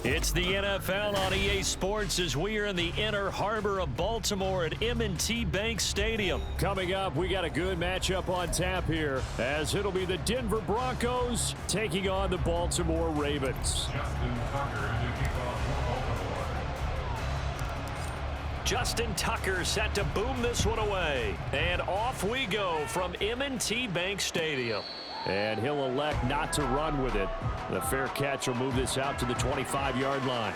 It's the NFL on EA Sports as we are in the inner harbor of Baltimore at M&T Bank Stadium. Coming up, we got a good matchup on tap here as it'll be the Denver Broncos taking on the Baltimore Ravens. Justin Tucker set to boom this one away. And off we go from M&T Bank Stadium. And he'll elect not to run with it. The fair catch will move this out to the 25-yard line.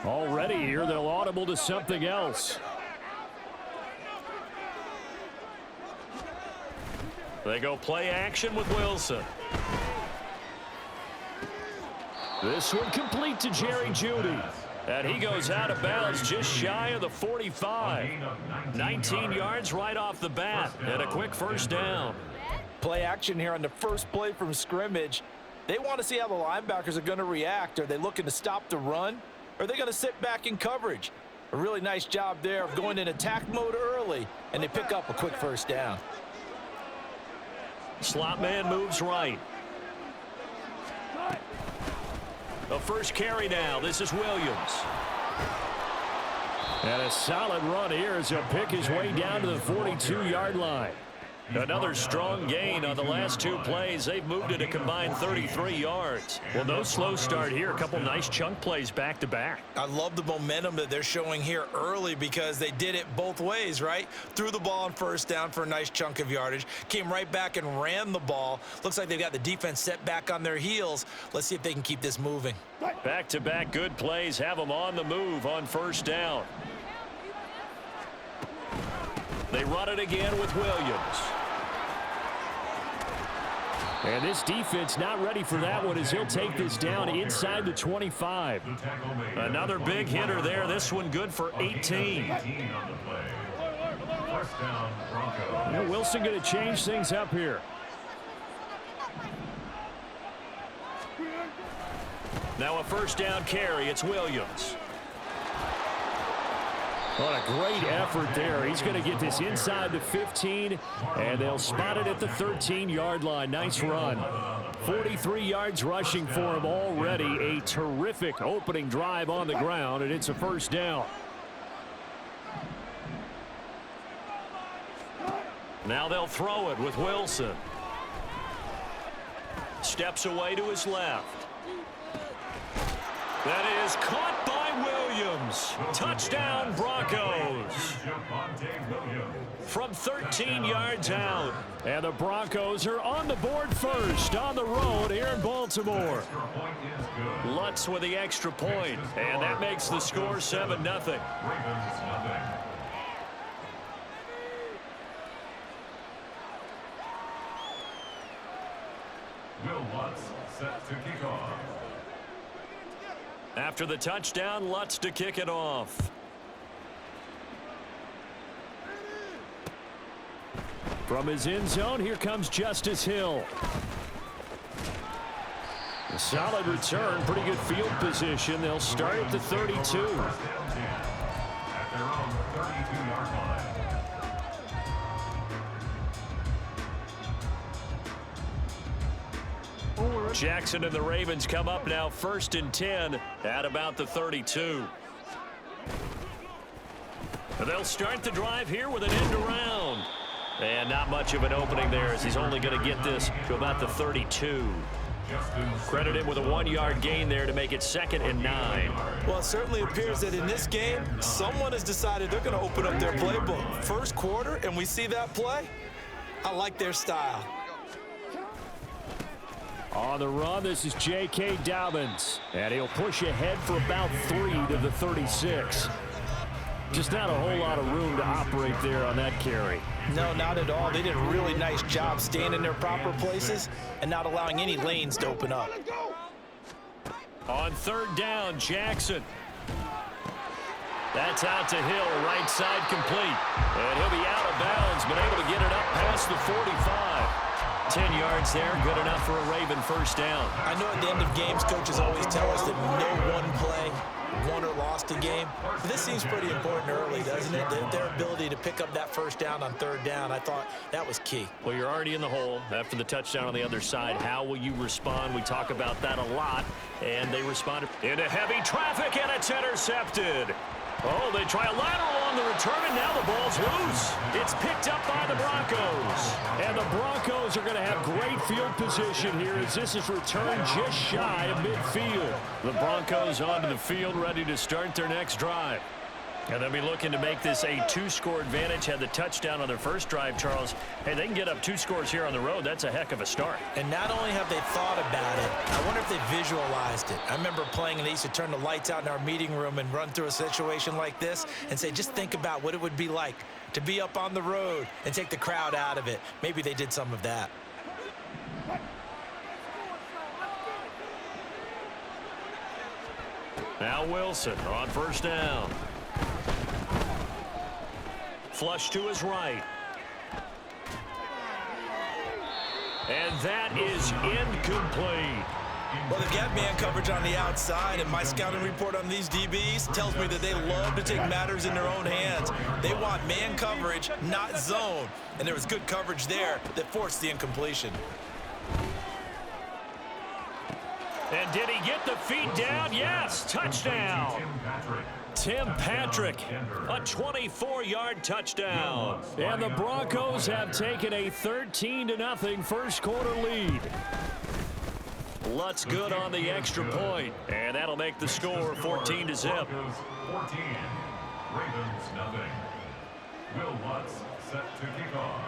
Already here, they'll audible to something else. They go play action with Wilson. This one complete to Jerry Jeudy. And he goes out of bounds just shy of the 45. 19 yards right off the bat and a quick first down. Play action here on the first play from scrimmage. They want to see how the linebackers are going to react. Are they looking to stop the run? Or are they going to sit back in coverage? A really nice job there of going in attack mode early, and they pick up a quick first down. Slot man moves right. The first carry now. This is Williams. And a solid run here as he'll pick his way down to the 42-yard line. Another strong gain on the last two plays. They've moved it a combined 33 yards. Well, no slow start here. A couple nice chunk plays back-to-back. I love the momentum that they're showing here early because they did it both ways, right? Threw the ball on first down for a nice chunk of yardage. Came right back and ran the ball. Looks like they've got the defense set back on their heels. Let's see if they can keep this moving. Back-to-back good plays have them on the move on first down. They run it again with Williams. And this defense not ready for that one as he'll take this down inside the 25. Another big hitter there. This one good for 18. And Wilson going to change things up here. Now a first down carry. It's Williams. What a great effort there. He's going to get this inside the 15, and they'll spot it at the 13-yard line. Nice run. 43 yards rushing for him already. A terrific opening drive on the ground, and it's a first down. Now they'll throw it with Wilson. Steps away to his left. That is caught by Williams. Touchdown, Broncos. From 13 yards out. And the Broncos are on the board first on the road here in Baltimore. Lutz with the extra point, and that makes the score 7-0. Will Lutz set to kick off. After the touchdown, Lutz to kick it off. From his end zone, here comes Justice Hill. A solid return, pretty good field position. They'll start at the 32. At their own 32-yard line. Jackson and the Ravens come up now 1st and 10 at about the 32. They'll start the drive here with an end around. And not much of an opening there as he's only going to get this to about the 32. Credit him with a 1-yard gain there to make it 2nd and 9. Well, it certainly appears that in this game, someone has decided they're going to open up their playbook. First quarter, and we see that play. I like their style. On the run, this is J.K. Dobbins. And he'll push ahead for about 3 to the 36. Just not a whole lot of room to operate there on that carry. No, not at all. They did a really nice job staying in their proper places and not allowing any lanes to open up. On 3rd down, Jackson. That's out to Hill, right side complete. And he'll be out has been able to get it up past the 45. 10 yards there, good enough for a Raven first down. I know at the end of games, coaches always tell us that no one play won or lost a game. But this seems pretty important early, doesn't it? Their ability to pick up that first down on third down, I thought that was key. Well, you're already in the hole after the touchdown on the other side. How will you respond? We talk about that a lot, and they responded into heavy traffic, and it's intercepted. Oh, they try a lateral on the return, and now the ball's loose. It's picked up by the Broncos. And the Broncos are going to have great field position here as this is returned just shy of midfield. The Broncos onto the field, ready to start their next drive. And they'll be looking to make this a 2-score advantage. Had the touchdown on their first drive, Charles. Hey, they can get up 2 scores here on the road. That's a heck of a start. And not only have they thought about it, I wonder if they visualized it. I remember playing, and they used to turn the lights out in our meeting room and run through a situation like this and say, just think about what it would be like to be up on the road and take the crowd out of it. Maybe they did some of that. Now Wilson on first down. Flush to his right. And that is incomplete. Well, they've got man coverage on the outside, and my scouting report on these DBs tells me that they love to take matters in their own hands. They want man coverage, not zone. And there was good coverage there that forced the incompletion. And did he get the feet down? Yes, touchdown. Tim Patrick, a 24-yard touchdown. And the Broncos have taken a 13-0 first quarter lead. Lutz good on the extra point, and that'll make the score 14-0. 14. Ravens nothing. Will Lutz set to kick off.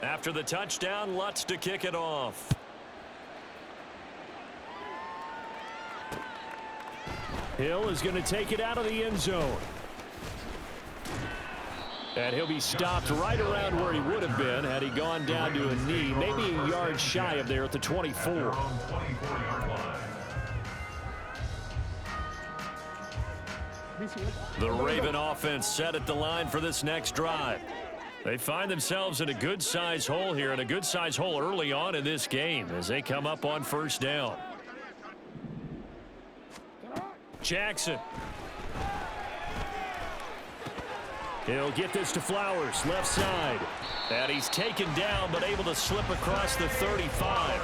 After the touchdown, Lutz to kick it off. Hill is going to take it out of the end zone. And he'll be stopped right around where he would have been had he gone down to a knee, maybe a yard shy of there at the 24. Their own 24-yard line. The Raven offense set at the line for this next drive. They find themselves in a good-sized hole here, and a good-sized hole early on in this game as they come up on first down. Jackson. He'll get this to Flowers, left side. And he's taken down, but able to slip across the 35.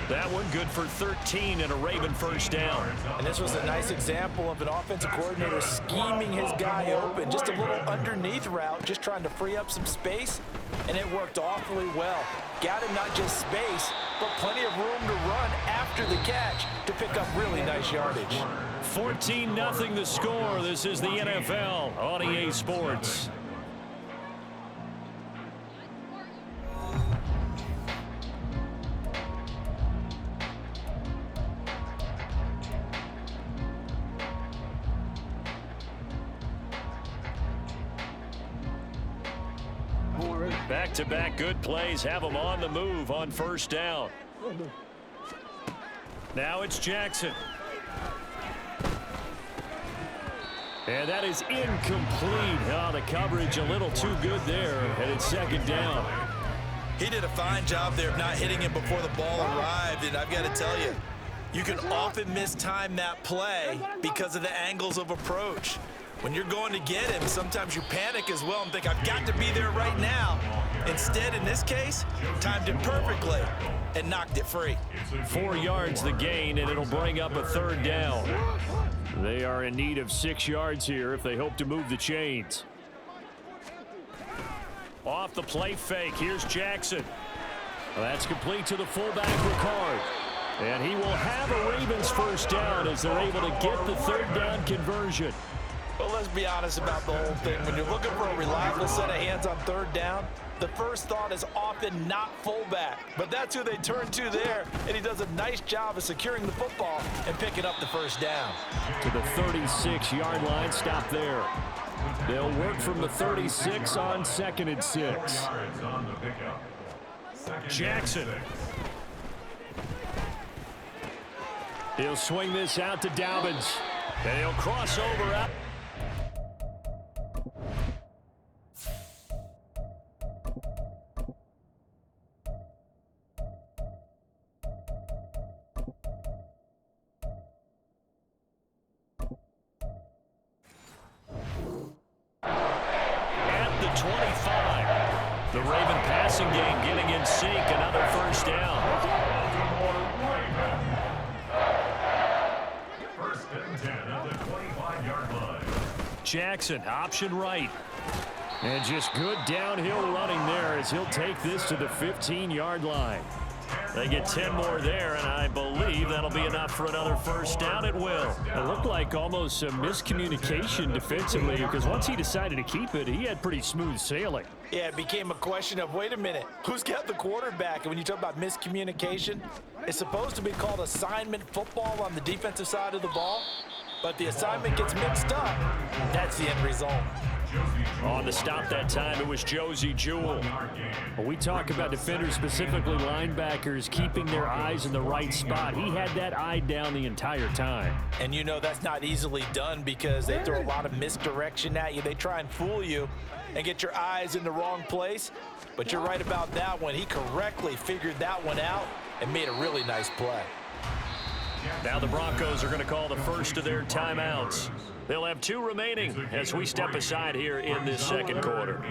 That one good for 13 and a Raven first down. And this was a nice example of an offensive coordinator scheming his guy open. Just a little underneath route, just trying to free up some space, and it worked awfully well. Got him not just space, but plenty of room to run after the catch to pick up really nice yardage. 14-0 the score. This is the NFL on EA Sports. Back-to-back good plays have them on the move on first down. Now it's Jackson. And that is incomplete. Oh, the coverage a little too good there, and it's second down. He did a fine job there of not hitting him before the ball arrived, and I've got to tell you, you can often mistime that play because of the angles of approach. When you're going to get him, sometimes you panic as well and think, I've got to be there right now. Instead, in this case, timed it perfectly and knocked it free. 4 yards the gain, and it'll bring up a third down. They are in need of 6 yards here if they hope to move the chains. Off the play fake, here's Jackson. Well, that's complete to the fullback, Ricard. And he will have a Ravens first down as they're able to get the third down conversion. Well, let's be honest about the whole thing. When you're looking for a reliable set of hands on third down, the first thought is often not fullback. But that's who they turn to there, and he does a nice job of securing the football and picking up the first down. To the 36-yard line, stop there. They'll work from the 36 on 2nd and 6. Jackson. He'll swing this out to Dobbins. And he'll cross over out. 25. The Raven passing game getting in sync. Another first down. First and 10 at the 25-yard line. Jackson, option right. And just good downhill running there as he'll take this to the 15-yard line. They get 10 more there, and I believe that'll be enough for another first down. It will. It looked like almost a miscommunication defensively because once he decided to keep it, he had pretty smooth sailing. Yeah, it became a question of, wait a minute, who's got the quarterback? And when you talk about miscommunication, it's supposed to be called assignment football on the defensive side of the ball, but the assignment gets mixed up. That's the end result. On the stop that time, it was Josie Jewell. When we talk about defenders, specifically linebackers, keeping their eyes in the right spot, he had that eye down the entire time. And you know that's not easily done because they throw a lot of misdirection at you. They try and fool you and get your eyes in the wrong place. But you're right about that one. He correctly figured that one out and made a really nice play. Now the Broncos are going to call the first of their timeouts. They'll have 2 remaining as we step aside here in this second quarter.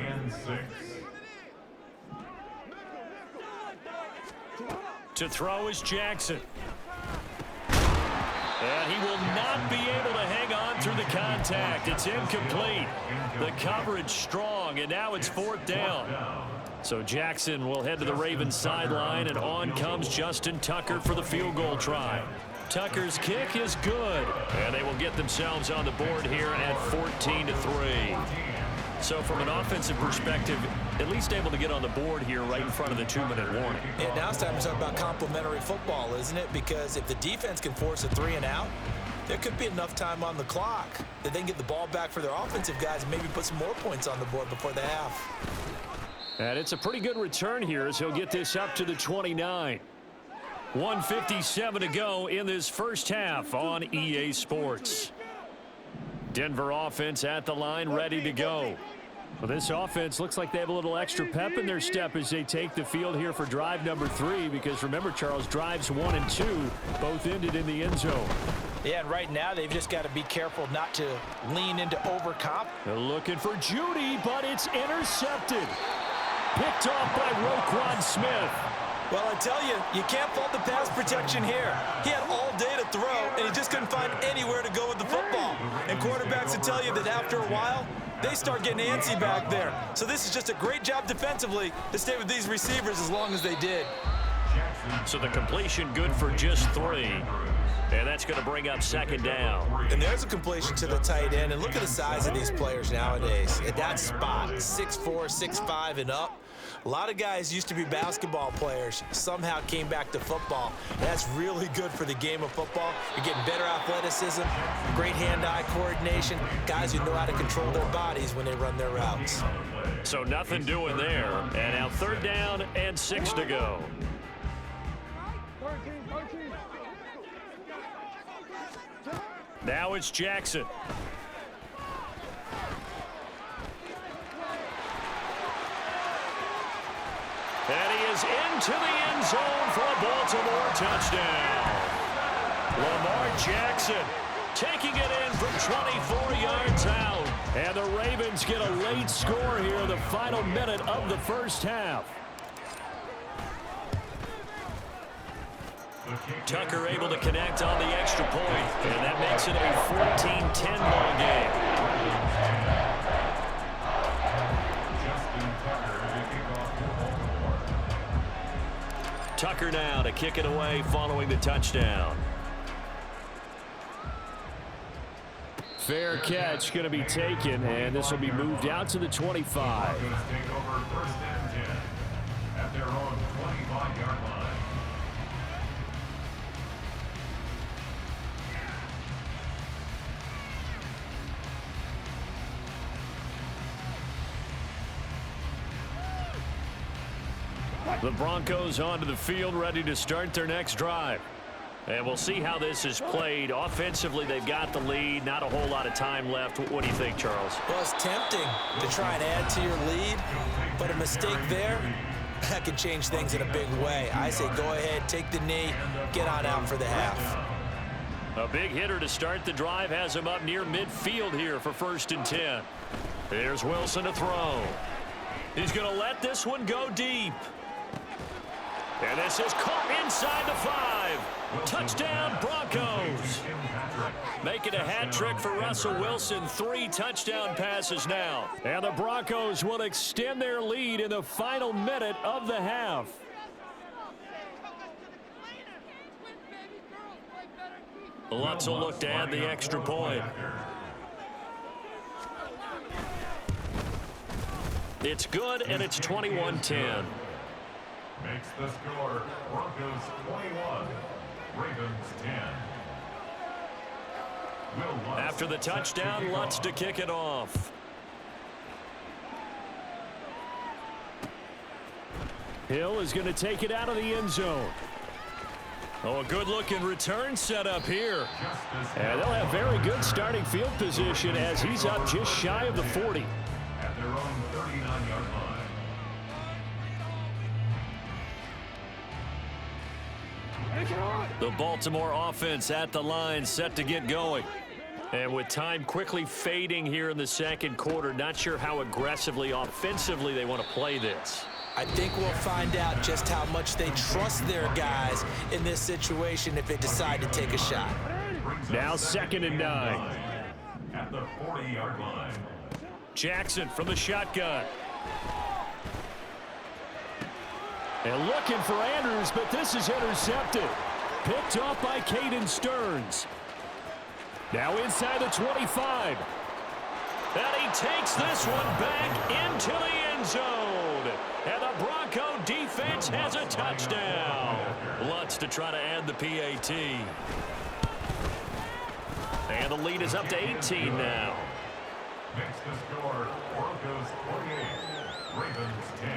To throw is Jackson. And he will not be able to hang on through the contact. It's incomplete. The coverage strong, and now it's 4th down. So Jackson will head to the Ravens sideline, and on comes Justin Tucker for the field goal try. Tucker's kick is good, and they will get themselves on the board here at 14-3. So from an offensive perspective, at least able to get on the board here right in front of the 2-minute warning. Yeah, now it's time to talk about complementary football, isn't it? Because if the defense can force a 3 and out, there could be enough time on the clock that they can get the ball back for their offensive guys and maybe put some more points on the board before the half. And it's a pretty good return here as he'll get this up to the 29. 1:57 to go in this first half on EA Sports. Denver offense at the line, ready to go. Well, this offense looks like they have a little extra pep in their step as they take the field here for drive number 3, because remember, Charles, drives 1 and 2 both ended in the end zone. Yeah, and right now they've just got to be careful not to lean into overcomp. They're looking for Judy, but it's intercepted. Picked off by Roquan Smith. Well, I tell you, you can't fault the pass protection here. He had all day to throw, and he just couldn't find anywhere to go with the football. And quarterbacks will tell you that after a while, they start getting antsy back there. So this is just a great job defensively to stay with these receivers as long as they did. So the completion good for just 3. And that's going to bring up 2nd down. And there's a completion to the tight end. And look at the size of these players nowadays. At that spot, 6'4", 6'5", and up. A lot of guys used to be basketball players, somehow came back to football. That's really good for the game of football. You're getting better athleticism, great hand-eye coordination, guys who know how to control their bodies when they run their routes. So nothing doing there. And now 3rd down and 6 to go. Now it's Jackson. And he is into the end zone for a Baltimore touchdown. Lamar Jackson taking it in from 24 yards out. And the Ravens get a late score here in the final minute of the first half. Tucker able to connect on the extra point, and that makes it a 14-10 ball game. Tucker now to kick it away following the touchdown. Fair catch going to be taken, and this will be moved out to the 25. Take over 1st and 10 at their own 25-yard line. The Broncos onto the field, ready to start their next drive. And we'll see how this is played. Offensively, they've got the lead. Not a whole lot of time left. What do you think, Charles? Well, it's tempting to try and add to your lead, but a mistake there, that can change things in a big way. I say go ahead, take the knee, get on out for the half. A big hitter to start the drive has him up near midfield here for 1st and 10. Here's Wilson to throw. He's going to let this one go deep. And this is caught inside the 5. Touchdown, Broncos. Making a hat trick for Russell Wilson. 3 touchdown passes now. And the Broncos will extend their lead in the final minute of the half. Lutz will look to add the extra point. It's good, and it's 21-10. Makes the score Broncos 21, Ravens 10. After the touchdown, Lutz to kick it off. Hill is going to take it out of the end zone. Oh, a good-looking return set up here. And they'll have very good starting field position as he's up just shy of the 40. At their own 39-yard line. The Baltimore offense at the line, set to get going. And with time quickly fading here in the second quarter, not sure how aggressively, offensively they want to play this. I think we'll find out just how much they trust their guys in this situation if they decide to take a shot. Now 2nd and 9. At the 40-yard line. Jackson from the shotgun. And looking for Andrews, but this is intercepted. Picked off by Caden Stearns. Now inside the 25. And he takes this one back into the end zone. And the Bronco defense has a touchdown. Lutz to try to add the PAT. And the lead is up to 18 now. Makes the score Broncos 48, Ravens 10.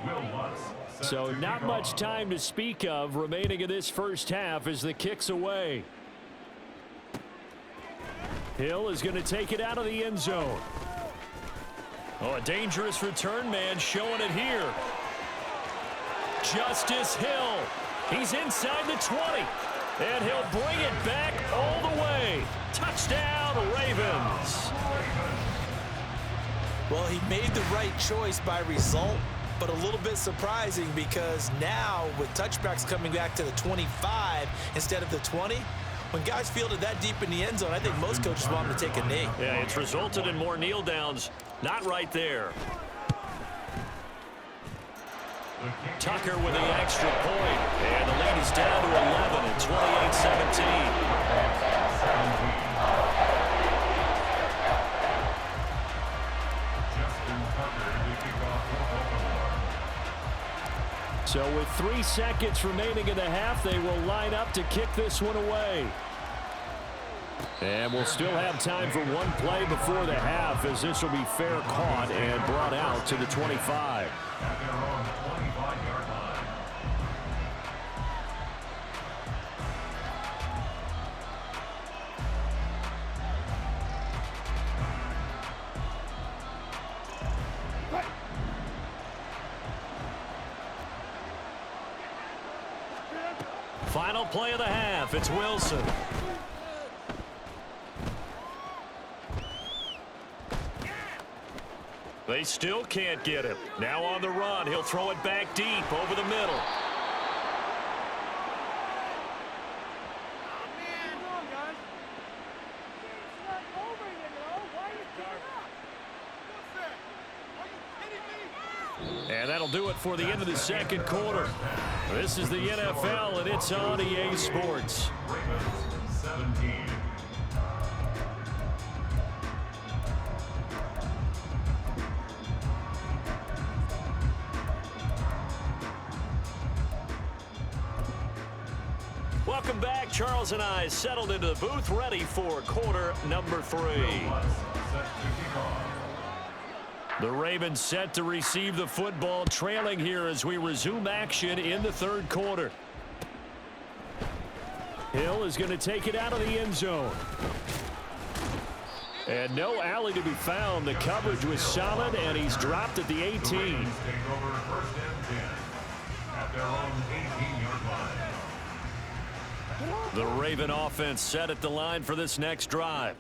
Will Lutz. So not much time to speak of remaining in this first half as the kick's away. Hill is going to take it out of the end zone. Oh, a dangerous return man showing it here. Justice Hill. He's inside the 20. And he'll bring it back all the way. Touchdown, Ravens. Well, he made the right choice by result, but a little bit surprising because now with touchbacks coming back to the 25 instead of the 20, when guys fielded that deep in the end zone, I think most coaches want them to take a knee. Yeah, it's resulted in more kneel downs. Not right there. Tucker with the extra point. And the lead is down to 11 at 28-17. So with 3 seconds remaining in the half, they will line up to kick this one away. And we'll still have time for one play before the half as this will be fair caught and brought out to the 25. At their own 25-yard line. Final play of the half. It's Wilson. They still can't get him. Now on the run. He'll throw it back deep over the middle. And that'll do it for the end of the second quarter. This is the NFL, and it's on EA Sports. Ravens 17. Welcome back. Charles and I settled into the booth, ready for quarter number 3. The Ravens set to receive the football, trailing here as we resume action in the third quarter. Hill is going to take it out of the end zone. And no alley to be found. The coverage was solid, and he's dropped at the 18. Take over first and 10 at their own 18-yard line. The Raven offense set at the line for this next drive.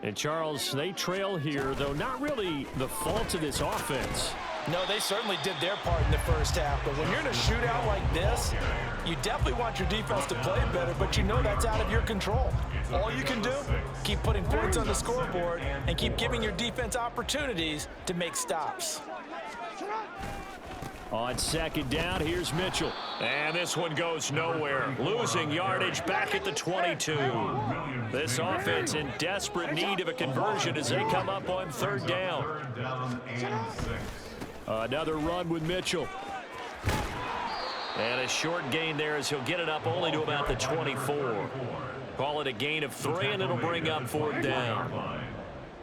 And Charles, they trail here, though not really the fault of this offense. No, they certainly did their part in the first half, but when you're in a shootout like this, you definitely want your defense to play better, but you know that's out of your control. All you can do, keep putting points on the scoreboard and keep giving your defense opportunities to make stops. On second down, here's Mitchell. And this one goes nowhere. Losing yardage back at the 22. This offense in desperate need of a conversion as they come up on third down. Another run with Mitchell. And a short gain there as he'll get it up only to about the 24. Call it a gain of 3, and it'll bring up fourth down.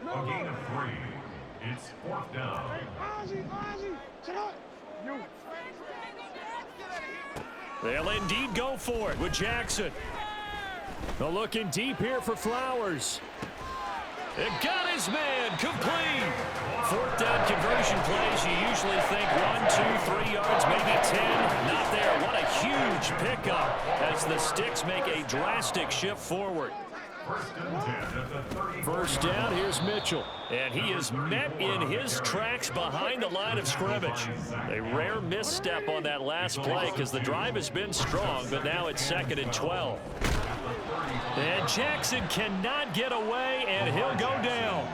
A gain of 3. It's fourth down. They'll indeed go for it with Jackson. They're looking deep here for Flowers. It got his man complete. Fourth down conversion plays. You usually think 1, 2, 3 yards, maybe 10. Not there. What a huge pickup as the Sticks make a drastic shift forward. First down, here's Mitchell. And he is met in his tracks behind the line of scrimmage. A rare misstep on that last play because the drive has been strong, but now it's 2nd and 12. And Jackson cannot get away, and he'll go down.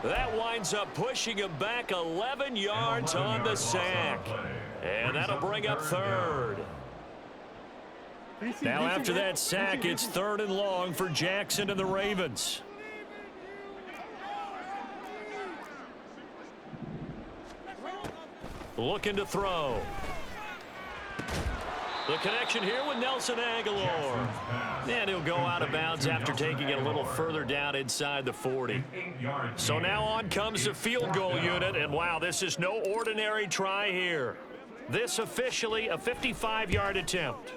That winds up pushing him back 11 yards on the sack. And that'll bring up third. Now after that sack, it's 3rd and long for Jackson and the Ravens. Looking to throw. The connection here with Nelson Aguilar. And he'll go out of bounds after taking it a little further down inside the 40. So now on comes the field goal unit. And wow, this is no ordinary try here. This officially a 55-yard attempt.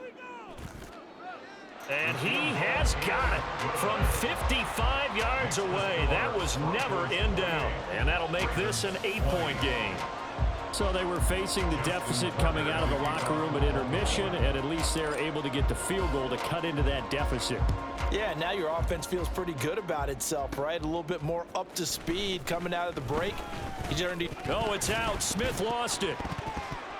And he has got it from 55 yards away. That was never in doubt. And that'll make this an 8-point game. So they were facing the deficit coming out of the locker room at intermission, and at least they're able to get the field goal to cut into that deficit. Yeah, now your offense feels pretty good about itself, right? A little bit more up to speed coming out of the break. Oh, it's out. Smith lost it.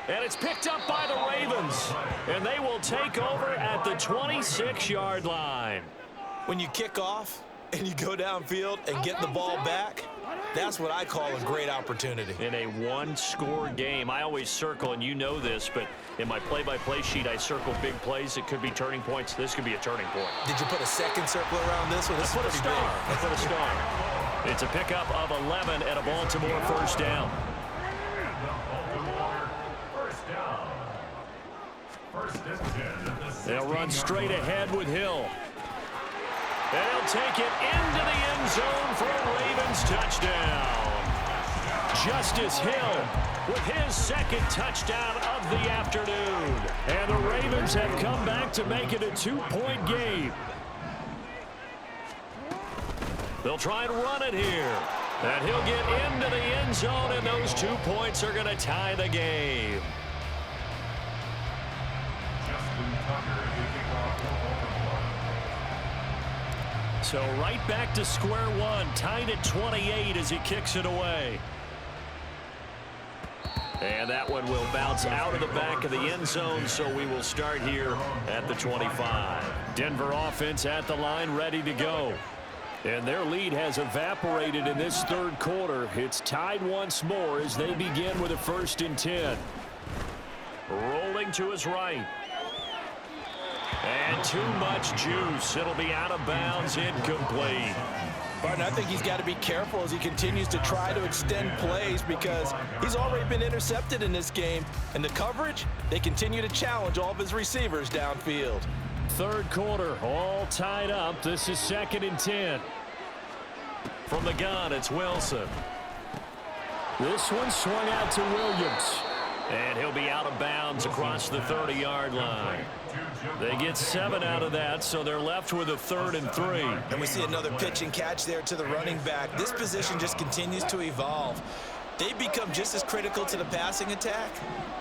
And it's picked up by the Ravens. And they will take over at the 26-yard line. When you kick off and you go downfield and get the ball back, that's what I call a great opportunity. In a one-score game, I always circle, and you know this, but in my play-by-play sheet, I circle big plays that could be turning points. This could be a turning point. Did you put a second circle around this one? I put a star. I put a star. It's a pickup of 11 at a Baltimore first down. They'll run straight ahead with Hill. And he'll take it into the end zone for a Ravens touchdown. Justice Hill with his second touchdown of the afternoon. And the Ravens have come back to make it a 2-point game. They'll try and run it here. And he'll get into the end zone, and those 2 points are going to tie the game. So right back to square one, tied at 28 as he kicks it away. And that one will bounce out of the back of the end zone, so we will start here at the 25. Denver offense at the line, ready to go. And their lead has evaporated in this third quarter. It's tied once more as they begin with a 1st and 10. Rolling to his right. And too much juice. It'll be out of bounds, incomplete. Barton, I think he's got to be careful as he continues to try to extend plays because he's already been intercepted in this game. And the coverage, they continue to challenge all of his receivers downfield. Third quarter, all tied up. This is 2nd and 10. From the gun, it's Wilson. This one swung out to Williams. And he'll be out of bounds across the 30-yard line. They get 7 out of that, so they're left with a 3rd and 3. And we see another pitch and catch there to the running back. This position just continues to evolve. They become just as critical to the passing attack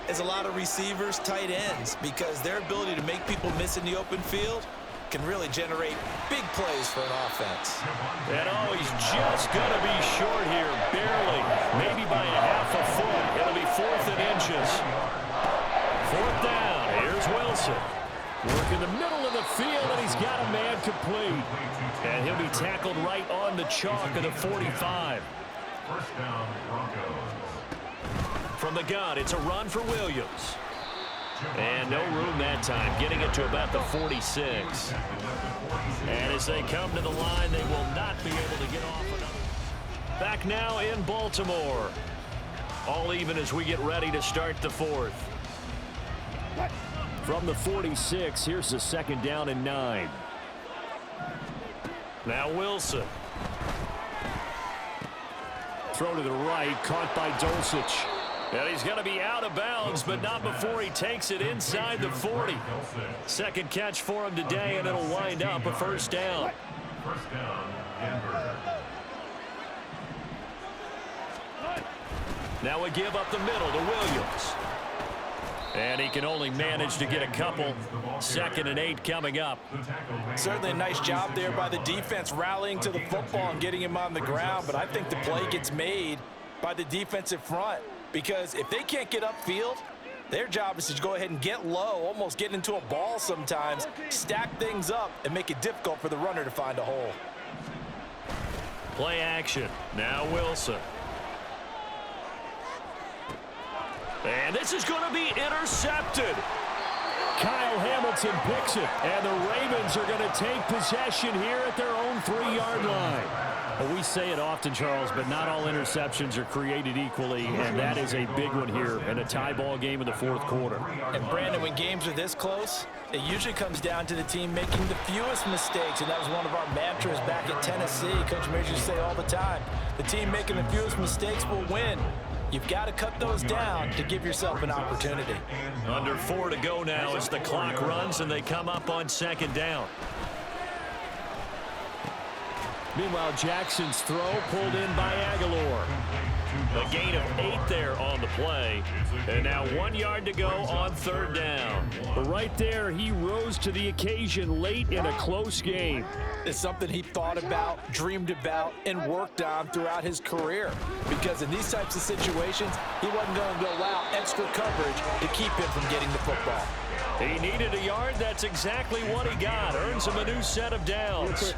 as a lot of receivers, tight ends, because their ability to make people miss in the open field can really generate big plays for an offense. And oh, he's just going to be short here, barely, maybe by a half a foot. It'll be 4th and inches. 4th down. Here's Wilson. Work in the middle of the field, and he's got a man complete. And he'll be tackled right on the chalk of the 45. First down, Broncos. From the gun, it's a run for Williams. And no room that time, getting it to about the 46. And as they come to the line, they will not be able to get off another. Back now in Baltimore. All even as we get ready to start the 4th. From the 46, here's the 2nd down and 9. Now Wilson. Throw to the right, caught by Dulcich. And he's going to be out of bounds, but not before he takes it inside the 40. Second catch for him today, and it'll wind up a 1st down. First down, Denver. Now a give up the middle to Williams. And he can only manage to get a couple. 2nd and 8 coming up. Certainly a nice job there by the defense rallying to the football and getting him on the ground, but I think the play gets made by the defensive front. Because if they can't get upfield, their job is to go ahead and get low, almost get into a ball sometimes, stack things up, and make it difficult for the runner to find a hole. Play action. Now Wilson. And this is going to be intercepted. Kyle Hamilton picks it, and the Ravens are going to take possession here at their own 3-yard line. Well, we say it often, Charles, but not all interceptions are created equally, and that is a big one here in a tie ball game in the 4th quarter. And Brandon, when games are this close, it usually comes down to the team making the fewest mistakes, and that was one of our mantras back at Tennessee. Coach Mears used to say all the time, the team making the fewest mistakes will win. You've got to cut those down to give yourself an opportunity. Under 4 to go now as the clock runs and they come up on 2nd down. Meanwhile, Jackson's throw pulled in by Aguilar. A gain of 8 there on the play. And now 1 yard to go on 3rd down. But right there, he rose to the occasion late in a close game. It's something he thought about, dreamed about, and worked on throughout his career. Because in these types of situations, he wasn't going to allow extra coverage to keep him from getting the football. He needed a yard. That's exactly what he got. Earns him a new set of downs.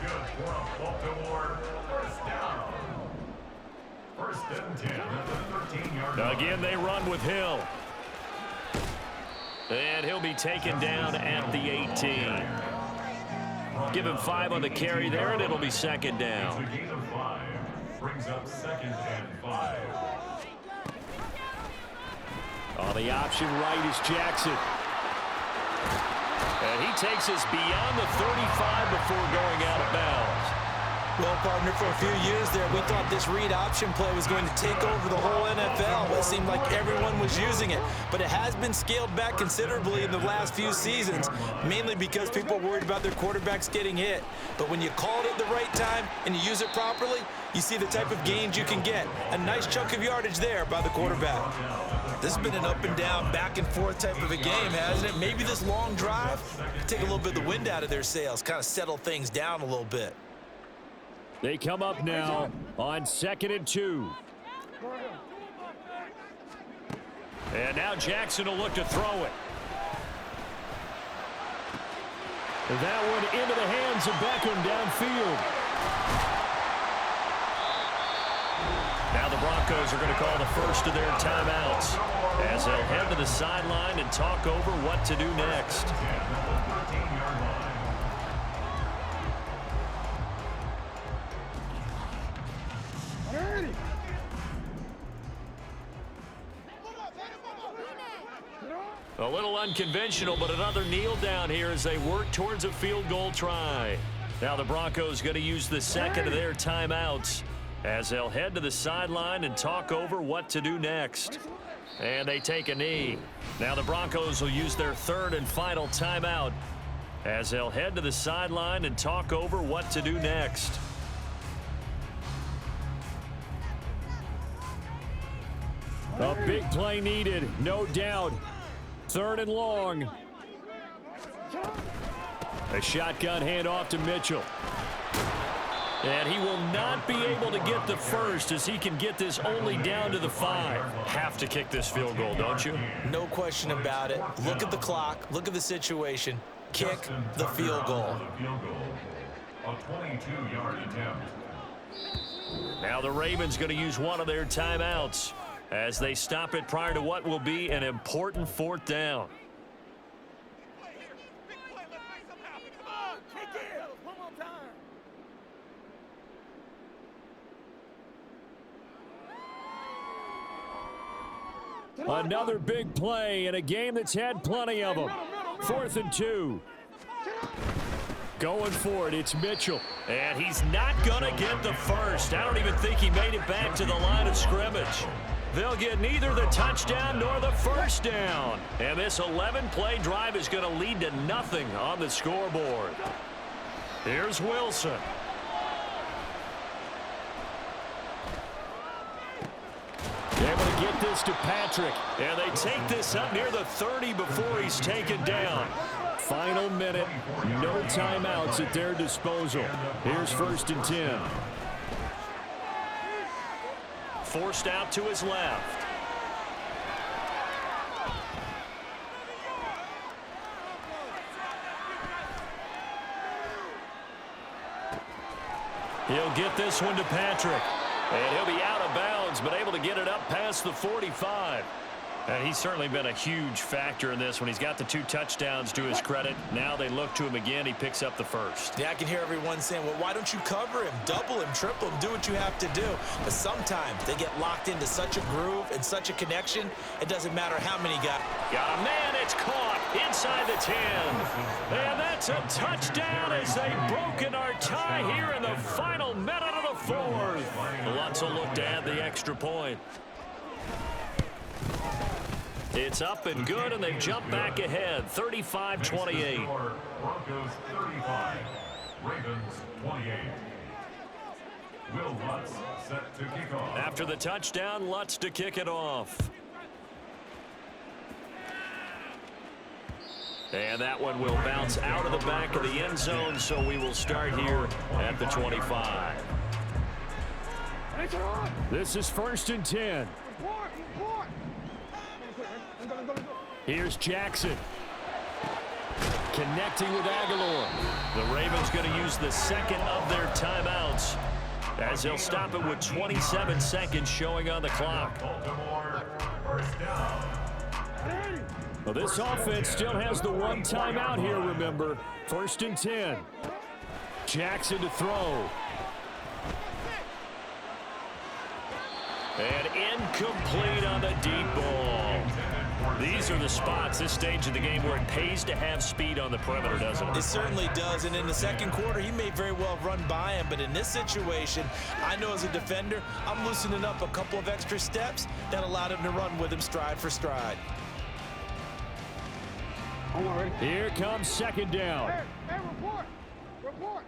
Again, they run with Hill. And he'll be taken down at the 18. Give him 5 on the carry there, and it'll be 2nd down. Brings up 2nd and 5. On the option right is Jackson. And he takes us beyond the 35 before going out of bounds. Well, partner, for a few years there, we thought this read option play was going to take over the whole NFL. It seemed like everyone was using it, but it has been scaled back considerably in the last few seasons, mainly because people are worried about their quarterbacks getting hit. But when you call it at the right time and you use it properly, you see the type of gains you can get. A nice chunk of yardage there by the quarterback. This has been an up and down, back and forth type of a game, hasn't it? Maybe this long drive take a little bit of the wind out of their sails, kind of settle things down a little bit. They come up now on 2nd and 2. And now Jackson will look to throw it. That one into the hands of Beckham downfield. Now the Broncos are going to call the first of their timeouts as they'll head to the sideline and talk over what to do next. A little unconventional, but another kneel down here as they work towards a field goal try. Now the Broncos going to use the 2nd of their timeouts as they'll head to the sideline and talk over what to do next. And they take a knee. Now the Broncos will use their 3rd and final timeout as they'll head to the sideline and talk over what to do next. A big play needed, no doubt. 3rd and long. A shotgun handoff to Mitchell. And he will not be able to get the first as he can get this only down to the 5. Have to kick this field goal, don't you? No question about it. Look at the clock. Look at the situation. Kick the field goal. A 22-yard attempt. Now the Ravens going to use one of their timeouts as they stop it prior to what will be an important 4th down. Another big play in a game that's had plenty of them. 4th and 2. Going for it, it's Mitchell. And he's not going to get the first. I don't even think he made it back to the line of scrimmage. They'll get neither the touchdown nor the first down. And this 11-play drive is going to lead to nothing on the scoreboard. Here's Wilson. Able to get this to Patrick. And they take this up near the 30 before he's taken down. Final minute, no timeouts at their disposal. Here's 1st and 10. Forced out to his left. He'll get this one to Patrick. And he'll be out of bounds, but able to get it up past the 45. And he's certainly been a huge factor in this when he's got the 2 touchdowns to his credit. Now they look to him again. He picks up the first. Yeah, I can hear everyone saying, well, why don't you cover him, double him, triple him, do what you have to do. But sometimes they get locked into such a groove and such a connection, it doesn't matter how many guys. Got a man, it's caught inside the 10. And that's a touchdown as they've broken our tie here in the final minute of the 4th. Lutz will look to add the extra point. It's up and good, and they jump back ahead, 35-28. Broncos 35, Ravens 28. Will Lutz set to kick off. After the touchdown, Lutz to kick it off. And that one will bounce out of the back of the end zone, so we will start here at the 25. This is 1st and 10. Here's Jackson. Connecting with Aguilar. The Ravens going to use the second of their timeouts as they'll stop it with 27 seconds showing on the clock. Baltimore, first down. Well, this offense still has the 1 timeout here, remember. 1st and 10. Jackson to throw. And incomplete on the deep ball. These are the spots, this stage of the game, where it pays to have speed on the perimeter, doesn't it? It certainly does, and in the second quarter, he may very well run by him, but in this situation, I know as a defender, I'm loosening up a couple of extra steps that allowed him to run with him stride for stride. Here comes 2nd down. Hey, report.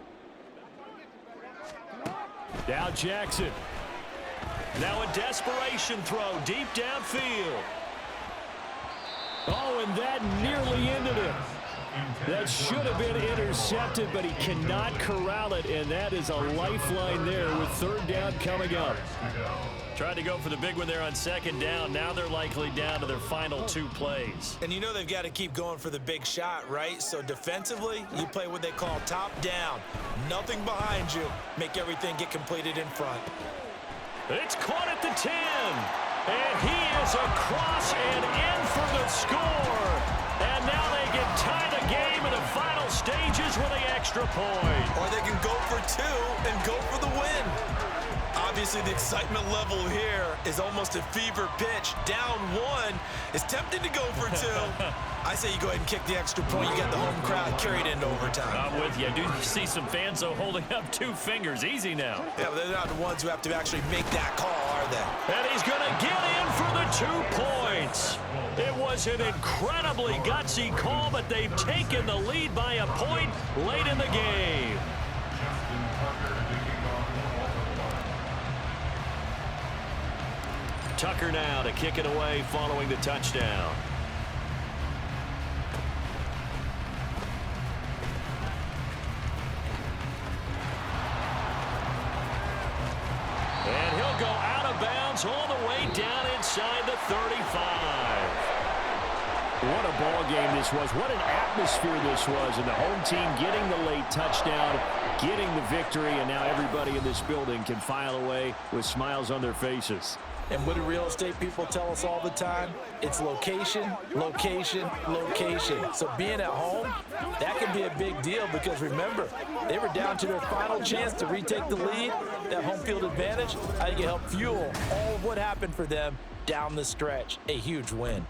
Now Jackson. Now a desperation throw deep downfield. Oh, and that nearly ended it. That should have been intercepted, but he cannot corral it, and that is a lifeline there with 3rd down coming up. Tried to go for the big one there on 2nd down. Now they're likely down to their final 2 plays. And you know they've got to keep going for the big shot, right? So defensively, you play what they call top down. Nothing behind you. Make everything get completed in front. It's caught at the 10. And he is across and in for the score. And now they can tie the game in the final stages with the extra point. Or they can go for 2 and go for the win. Obviously, the excitement level here is almost a fever pitch. Down 1. It's tempting to go for 2. I say you go ahead and kick the extra point. You got the home crowd carried into overtime. I'm with you. I do see some fans, though, holding up 2 fingers. Easy now. Yeah, but they're not the ones who have to actually make that call, are they? And he's going to get in for the 2 points. It was an incredibly gutsy call, but they've taken the lead by a point late in the game. Tucker now to kick it away following the touchdown. runs all the way down inside the 35. What a ball game this was. What an atmosphere this was. And the home team getting the late touchdown, getting the victory, and now everybody in this building can file away with smiles on their faces. And what do real estate people tell us all the time? It's location, location, location. So being at home, that can be a big deal because remember, they were down to their final chance to retake the lead. That home field advantage, I think it helped fuel all of what happened for them down the stretch. A huge win.